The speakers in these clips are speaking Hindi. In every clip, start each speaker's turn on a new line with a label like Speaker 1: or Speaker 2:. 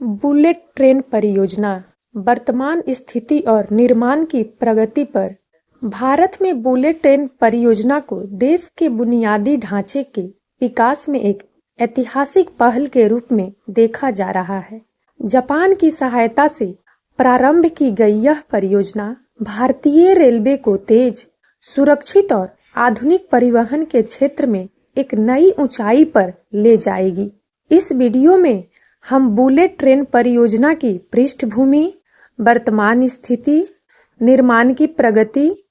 Speaker 1: बुलेट ट्रेन परियोजना वर्तमान स्थिति और निर्माण की प्रगति पर। भारत में बुलेट ट्रेन परियोजना को देश के बुनियादी ढांचे के विकास में एक ऐतिहासिक पहल के रूप में देखा जा रहा है। जापान की सहायता से प्रारंभ की गई यह परियोजना भारतीय रेलवे को तेज, सुरक्षित और आधुनिक परिवहन के क्षेत्र में एक नई ऊंचाई पर ले जाएगी। इस वीडियो में हम बुलेट ट्रेन परियोजना की पृष्ठभूमि, वर्तमान स्थिति, निर्माण की प्रगति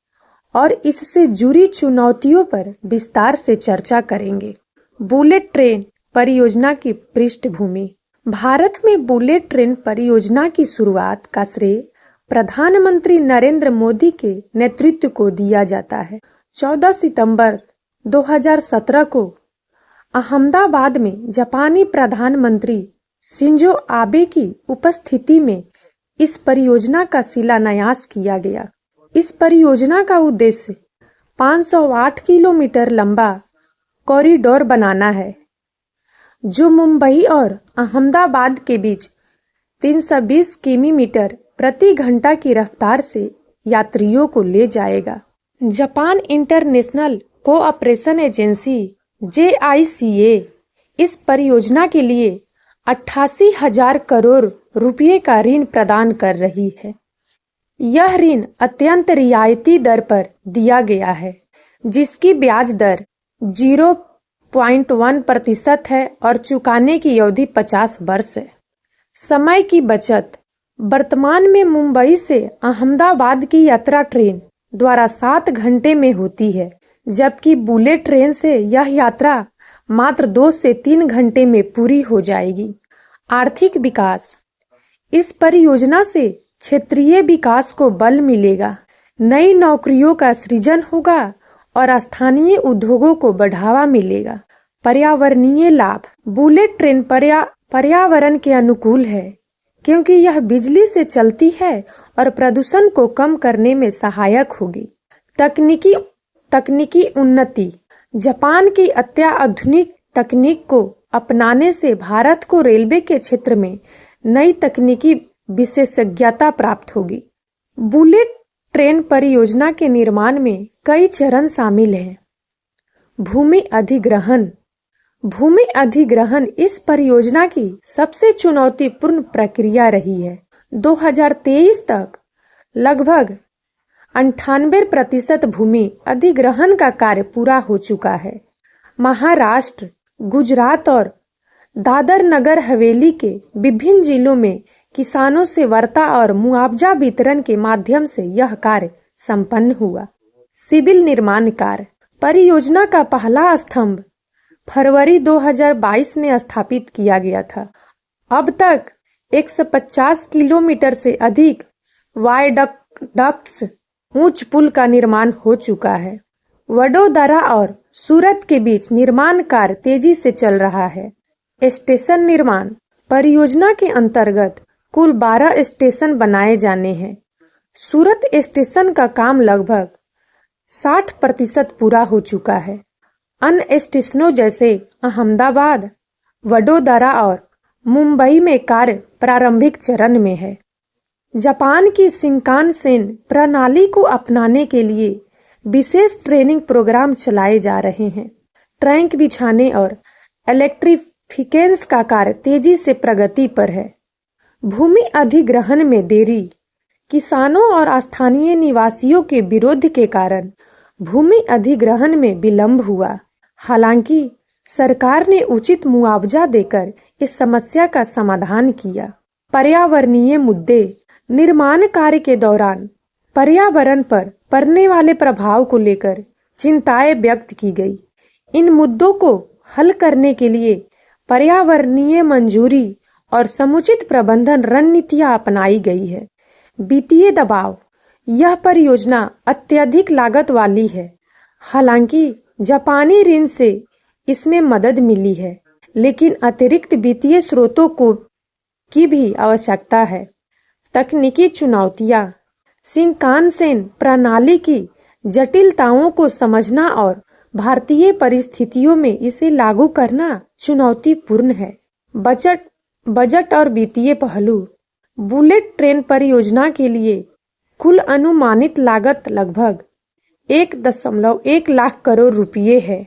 Speaker 1: और इससे जुड़ी चुनौतियों पर विस्तार से चर्चा करेंगे। बुलेट ट्रेन परियोजना की पृष्ठभूमि। भारत में बुलेट ट्रेन परियोजना की शुरुआत का श्रेय प्रधानमंत्री नरेंद्र मोदी के नेतृत्व को दिया जाता है। 14 सितंबर 2017 को अहमदाबाद में जापानी प्रधानमंत्री शिंजो आबे की उपस्थिति में इस परियोजना का शिलान्यास किया गया। इस परियोजना का उद्देश्य 508 किलोमीटर लंबा कॉरिडोर बनाना है, जो मुंबई और अहमदाबाद के बीच 320 किलोमीटर प्रति घंटा की रफ्तार से यात्रियों को ले जाएगा। Japan international cooperation agency JICA इस परियोजना के लिए 88,000 करोड़ रुपये का ऋण प्रदान कर रही है। यह ऋण अत्यंत रियायती दर पर दिया गया है, जिसकी ब्याज दर 0.1% है और चुकाने की अवधि 50 वर्ष है। समय की बचत। वर्तमान में मुंबई से अहमदाबाद की यात्रा ट्रेन द्वारा 7 घंटे में होती है, जबकि बुलेट ट्रेन से यह यात्रा मात्र 2 से 3 घंटे में पूरी हो जाएगी। आर्थिक विकास। इस परियोजना से क्षेत्रीय विकास को बल मिलेगा, नई नौकरियों का सृजन होगा और स्थानीय उद्योगों को बढ़ावा मिलेगा। पर्यावरणीय लाभ। बुलेट ट्रेन पर्यावरण के अनुकूल है, क्योंकि यह बिजली से चलती है और प्रदूषण को कम करने में सहायक होगी। तकनीकी उन्नति। जापान की अत्याधुनिक तकनीक को अपनाने से भारत को रेलवे के क्षेत्र में नई तकनीकी विशेषज्ञता प्राप्त होगी। बुलेट ट्रेन परियोजना के निर्माण में कई चरण शामिल हैं। भूमि अधिग्रहण। भूमि अधिग्रहण इस परियोजना की सबसे चुनौतीपूर्ण प्रक्रिया रही है। 2023 तक लगभग 98% भूमि अधिग्रहण का कार्य पूरा हो चुका है। महाराष्ट्र, गुजरात और दादर नगर हवेली के विभिन्न जिलों में किसानों से वार्ता और मुआवजा वितरण के माध्यम से यह कार्य संपन्न हुआ। सिविल निर्माण कार्य। परियोजना का पहला स्तंभ फरवरी 2022 में स्थापित किया गया था। अब तक 150 किलोमीटर से अधिक वायडक्ट्स, ऊंच पुल का निर्माण हो चुका है। वडोदरा और सूरत के बीच निर्माण कार्य तेजी से चल रहा है। स्टेशन निर्माण। परियोजना के अंतर्गत कुल 12 स्टेशन बनाए जाने हैं। सूरत स्टेशन का काम लगभग 60% पूरा हो चुका है। अन्य स्टेशनों जैसे अहमदाबाद, वडोदरा और मुंबई में कार्य प्रारंभिक चरण में है। जापान की शिंकानसेन प्रणाली को अपनाने के लिए विशेष ट्रेनिंग प्रोग्राम चलाए जा रहे हैं। ट्रैक बिछाने और इलेक्ट्रिफिकेशन का कार्य तेजी से प्रगति पर है। भूमि अधिग्रहण में देरी। किसानों और स्थानीय निवासियों के विरोध के कारण भूमि अधिग्रहण में विलंब हुआ। हालांकि सरकार ने उचित मुआवजा देकर इस समस्या का समाधान किया। पर्यावरणीय मुद्दे। निर्माण कार्य के दौरान पर्यावरण पर पड़ने वाले प्रभाव को लेकर चिंताएं व्यक्त की गई। इन मुद्दों को हल करने के लिए पर्यावरणीय मंजूरी और समुचित प्रबंधन रणनीतियां अपनाई गई है। वित्तीय दबाव। यह परियोजना अत्यधिक लागत वाली है। हालांकि जापानी ऋण से इसमें मदद मिली है, लेकिन अतिरिक्त वित्तीय स्रोतों की भी आवश्यकता है। तकनीकी चुनौतियां। शिंकानसेन प्रणाली की जटिलताओं को समझना और भारतीय परिस्थितियों में इसे लागू करना चुनौतीपूर्ण है। बजट बजट और वित्तीय पहलू। बुलेट ट्रेन परियोजना के लिए कुल अनुमानित लागत लगभग 1.1 लाख करोड़ रुपये है।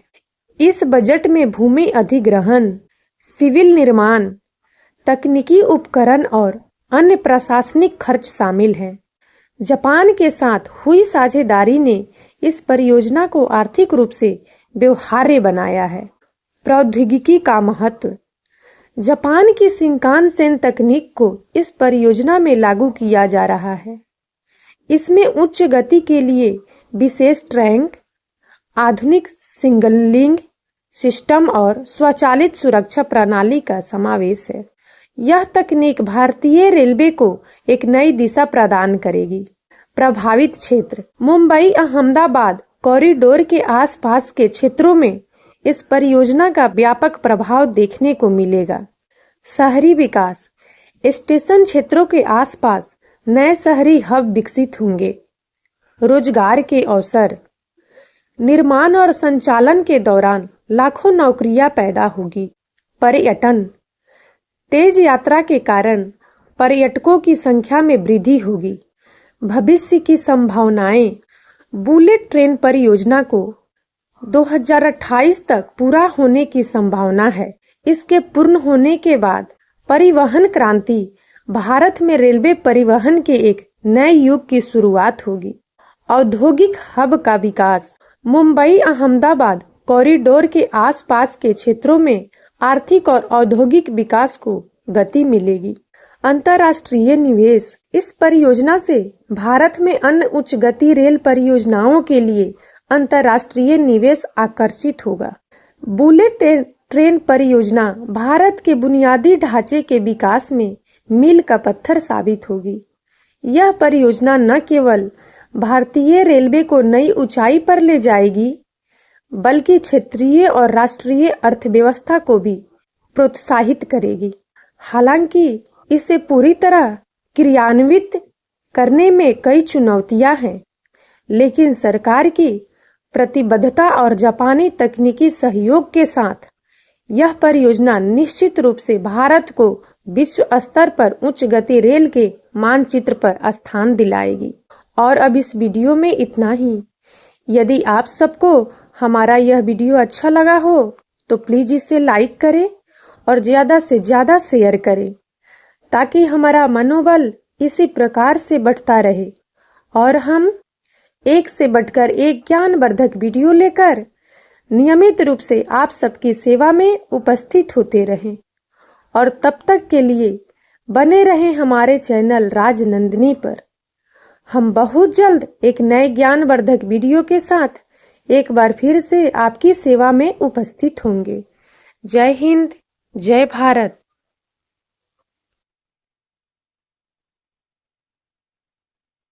Speaker 1: इस बजट में भूमि अधिग्रहण, सिविल निर्माण, तकनीकी उपकरण और अन्य प्रशासनिक खर्च शामिल हैं। जापान के साथ हुई साझेदारी ने इस परियोजना को आर्थिक रूप से व्यवहार्य बनाया है। प्रौद्योगिकी का महत्व। जापान की शिंकानसेन तकनीक को इस परियोजना में लागू किया जा रहा है। इसमें उच्च गति के लिए विशेष ट्रैक, आधुनिक सिग्नलिंग सिस्टम और स्वचालित सुरक्षा प्रणाली का समावेश है। यह तकनीक भारतीय रेलवे को एक नई दिशा प्रदान करेगी। प्रभावित क्षेत्र। मुंबई अहमदाबाद कॉरिडोर के आसपास के क्षेत्रों में इस परियोजना का व्यापक प्रभाव देखने को मिलेगा। शहरी विकास। स्टेशन क्षेत्रों के आसपास नए शहरी हब विकसित होंगे। रोजगार के अवसर। निर्माण और संचालन के दौरान लाखों नौकरियां पैदा होगी। पर्यटन। तेज यात्रा के कारण पर्यटकों की संख्या में वृद्धि होगी। भविष्य की संभावनाएं। बुलेट ट्रेन परियोजना को 2028 तक पूरा होने की संभावना है। इसके पूर्ण होने के बाद परिवहन क्रांति, भारत में रेलवे परिवहन के एक नए युग की शुरुआत होगी। औद्योगिक हब का विकास। मुंबई अहमदाबाद कॉरिडोर के आसपास के क्षेत्रों में आर्थिक और औद्योगिक विकास को गति मिलेगी। अंतर्राष्ट्रीय निवेश। इस परियोजना से भारत में अन्य उच्च गति रेल परियोजनाओं के लिए अंतर्राष्ट्रीय निवेश आकर्षित होगा। बुलेट ट्रेन परियोजना भारत के बुनियादी ढांचे के विकास में मील का पत्थर साबित होगी। यह परियोजना न केवल भारतीय रेलवे को नई ऊंचाई पर ले जाएगी, बल्कि क्षेत्रीय और राष्ट्रीय अर्थव्यवस्था को भी प्रोत्साहित करेगी। हालांकि इसे पूरी तरह क्रियान्वित करने में कई चुनौतियां हैं, लेकिन सरकार की प्रतिबद्धता और जापानी तकनीकी सहयोग के साथ यह परियोजना निश्चित रूप से भारत को विश्व स्तर पर उच्च गति रेल के मानचित्र पर स्थान दिलाएगी। और अब इस वीडियो में इतना ही। यदि आप सबको हमारा यह वीडियो अच्छा लगा हो तो प्लीज इसे लाइक करें और ज्यादा से ज्यादा शेयर करें, ताकि हमारा मनोबल इसी प्रकार से बढ़ता रहे और हम एक से बढ़कर एक ज्ञानवर्धक वीडियो लेकर नियमित रूप से आप सबकी सेवा में उपस्थित होते रहें। और तब तक के लिए बने रहें हमारे चैनल राजनंदिनी पर। हम बहुत जल्द एक नए ज्ञानवर्धक वीडियो के साथ एक बार फिर से आपकी सेवा में उपस्थित होंगे। जय हिंद, जय भारत।